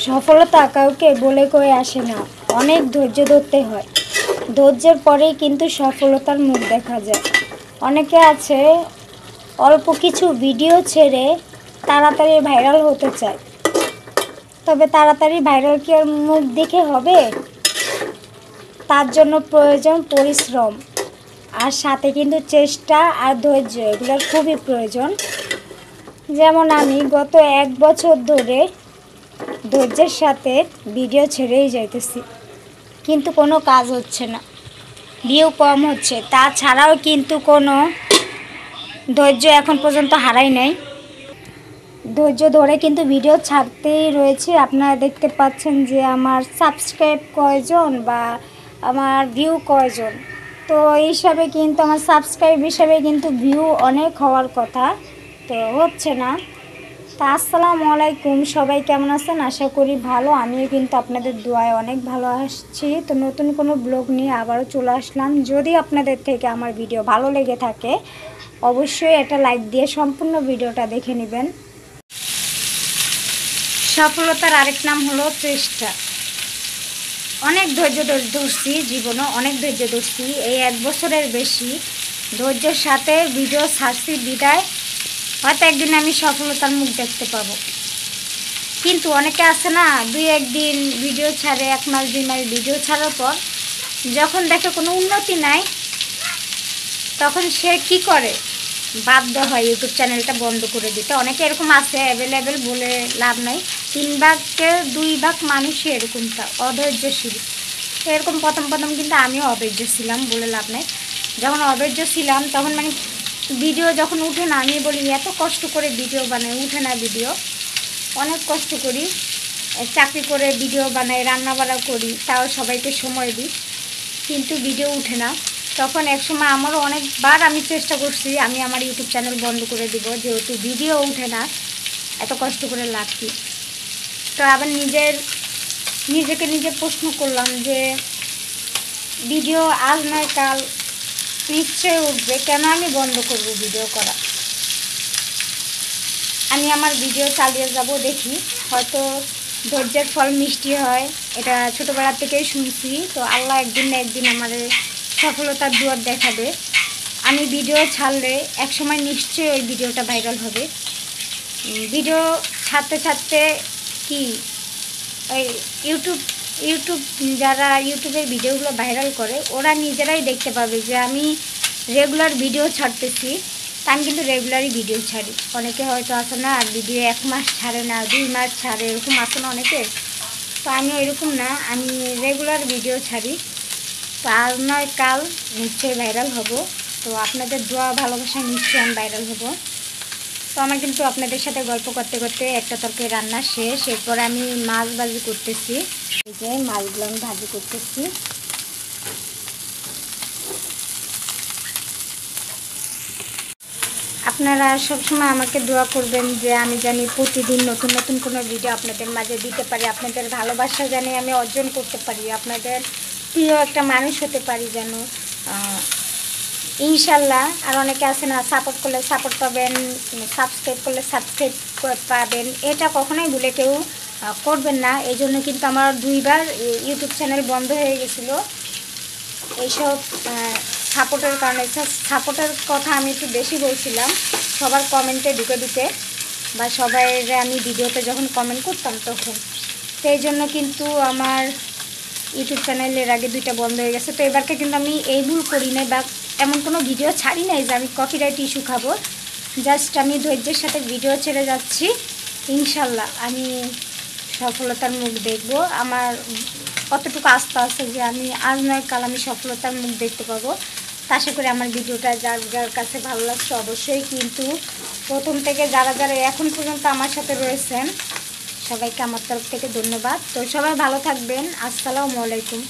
সফলতা কাউকে বলে কয়ে আসে না, অনেক ধৈর্য ধরতে হয়। ধৈর্যের পরেই কিন্তু সফলতার মুখ দেখা যায়। অনেকে আছে অল্প কিছু ভিডিও ছেড়ে তাড়াতাড়ি ভাইরাল হতে চায়, তবে তাড়াতাড়ি ভাইরাল কি আর মুখ দেখে হবে? তার জন্য প্রয়োজন পরিশ্রম, আর সাথে কিন্তু চেষ্টা আর ধৈর্য, এগুলোর খুবই প্রয়োজন। যেমন আমি গত 1 বছর ধরে ধৈর্যের সাথে ভিডিও ছেড়েই যাইতেছি, কিন্তু কোনো কাজ হচ্ছে না, ভিউ কম হচ্ছে। তাছাড়াও কিন্তু কোনো ধৈর্য এখন পর্যন্ত হারাই নাই। ধৈর্য ধরে কিন্তু ভিডিও ছাড়তেই রয়েছে। আপনারা দেখতে পাচ্ছেন যে আমার সাবস্ক্রাইব কয়জন বা আমার ভিউ কয়জন। তো এই হিসাবে কিন্তু আমার সাবস্ক্রাইব হিসাবে কিন্তু ভিউ অনেক হওয়ার কথা, তো হচ্ছে না। তা আসসালামু আলাইকুম, সবাই কেমন আছেন? আশা করি ভালো। আমিও কিন্তু আপনাদের দোয়ায় অনেক ভালো আসছি। তো নতুন কোনো ব্লগ নিয়ে আবারও চলে আসলাম। যদি আপনাদের থেকে আমার ভিডিও ভালো লেগে থাকে অবশ্যই একটা লাইক দিয়ে সম্পূর্ণ ভিডিওটা দেখে নেবেন। সফলতার আরেক নাম হলো চেষ্টা। অনেক ধৈর্য ধরছি জীবনে, অনেক ধৈর্য ধরছি। এই 1 বছরের বেশি ধৈর্যের সাথে ভিডিও ছাড়ছি বিদায় হয়তো একদিন আমি সফলতার মুখ দেখতে পাবো। কিন্তু অনেকে আছে না, 2-1 দিন ভিডিও ছাড়ে, 1 মাস 2 মাস ভিডিও ছাড়ার পর যখন দেখে কোনো উন্নতি নাই, তখন সে কি করে? বাধ্য হয় ইউটিউব চ্যানেলটা বন্ধ করে দিতে। অনেকে এরকম আছে, অ্যাভেলেবেল, বলে লাভ নাই। 3 ভাগকে 2 ভাগ মানুষই এরকমটা অধৈর্যশীল। তো এরকম প্রথম কিন্তু আমিও অধৈর্য ছিলাম, বলে লাভ নাই। যখন অধৈর্য ছিলাম তখন মানে ভিডিও যখন উঠে না, আমি বলি এত কষ্ট করে ভিডিও বানাই, উঠে না ভিডিও। অনেক কষ্ট করি, চাকরি করে ভিডিও বানাই, রান্নাবাড়া করি, তাও সবাইকে সময় দিই, কিন্তু ভিডিও উঠে না। তখন একসময় আমারও অনেকবার আমি চেষ্টা করছি আমি আমার ইউটিউব চ্যানেল বন্ধ করে দিব, যেহেতু ভিডিও উঠে না, এত কষ্ট করে লাভ কি? তো আবার নিজেকে নিজে প্রশ্ন করলাম যে ভিডিও আজ নয় কাল নিশ্চয়ই উঠবে, কেন আমি বন্ধ করব ভিডিও করা? আমি আমার ভিডিও চালিয়ে যাব, দেখি হয়তো ধৈর্যের ফল মিষ্টি হয়, এটা ছোটোবেলা থেকেই শুনছি। তো আল্লাহ একদিন না একদিন আমার সফলতার দুয়ার দেখাবে। আমি ভিডিও ছাড়লে একসময় নিশ্চয়ই ওই ভিডিওটা ভাইরাল হবে। ভিডিও ছাড়তে ছাড়তে কি ওই ইউটিউব যারা ইউটিউবের ভিডিওগুলো ভাইরাল করে, ওরা নিজেরাই দেখতে পাবে যে আমি রেগুলার ভিডিও ছাড়তেছি। তা আমি কিন্তু রেগুলারই ভিডিও ছাড়ি। অনেকে হয়তো আসে না, আর ভিডিও 1 মাস ছাড়ে না, 2 মাস ছাড়ে, এরকম আসে না অনেকে। তো আমি এরকম না, আমি রেগুলার ভিডিও ছাড়ি। তো আজ নয় কাল নিশ্চয়ই ভাইরাল হব। তো আপনাদের দোয়া ভালোবাসায় নিশ্চয়ই আমি ভাইরাল হব। তো আমার কিন্তু আপনাদের সাথে গল্প করতে করতে একটা তরকারি রান্না শেষ। এরপর আমি মাছ ভাজি করতেছি। এই যে মাছগুলো আমি ভাজি করতেছি। আপনারা সবসময় আমাকে দোয়া করবেন যে আমি জানি প্রতিদিন নতুন নতুন কোনো ভিডিও আপনাদের মাঝে দিতে পারি, আপনাদের ভালোবাসা জানি আমি অর্জন করতে পারি, আপনাদের প্রিয় একটা মানুষ হতে পারি যেন, ইনশাল্লাহ। আর অনেকে আছে না, সাপোর্ট করলে সাপোর্ট পাবেন, সাবস্ক্রাইব করলে সাবস্ক্রাইব পাবেন, এটা কখনোই ভুলে কেউ করবেন না। এই জন্য কিন্তু আমার 2 বার ইউটিউব চ্যানেল বন্ধ হয়ে গেছিলো এইসব সাপোর্টের কারণে। সাপোর্টের কথা আমি একটু বেশি বলছিলাম সবার কমেন্টে ঢুকে বা সবাই আমি ভিডিওতে যখন কমেন্ট করতাম তখন, সেই জন্য কিন্তু আমার ইউটিউব চ্যানেলের আগে 2টা বন্ধ হয়ে গেছে। তো এবারকে কিন্তু আমি এই ভুল করি নাই বা এমন কোনো ভিডিও ছাড়ি নাই যে আমি কপিরাইট ইস্যু খাবো। জাস্ট আমি ধৈর্যের সাথে ভিডিও ছেড়ে যাচ্ছি। ইনশাল্লাহ আমি সফলতার মুখ দেখব। আমার কতটুকু আস্থা আছে যে আমি আজ নয় কাল আমি সফলতার মুখ দেখতে পাবো। তা আশা করি আমার ভিডিওটা যার কাছে ভালো লাগছে অবশ্যই কিন্তু প্রথম থেকে যারা এখন পর্যন্ত আমার সাথে রয়েছেন সবাইকে আমার তরফ থেকে ধন্যবাদ। তো সবাই ভালো থাকবেন। আসসালামু আলাইকুম।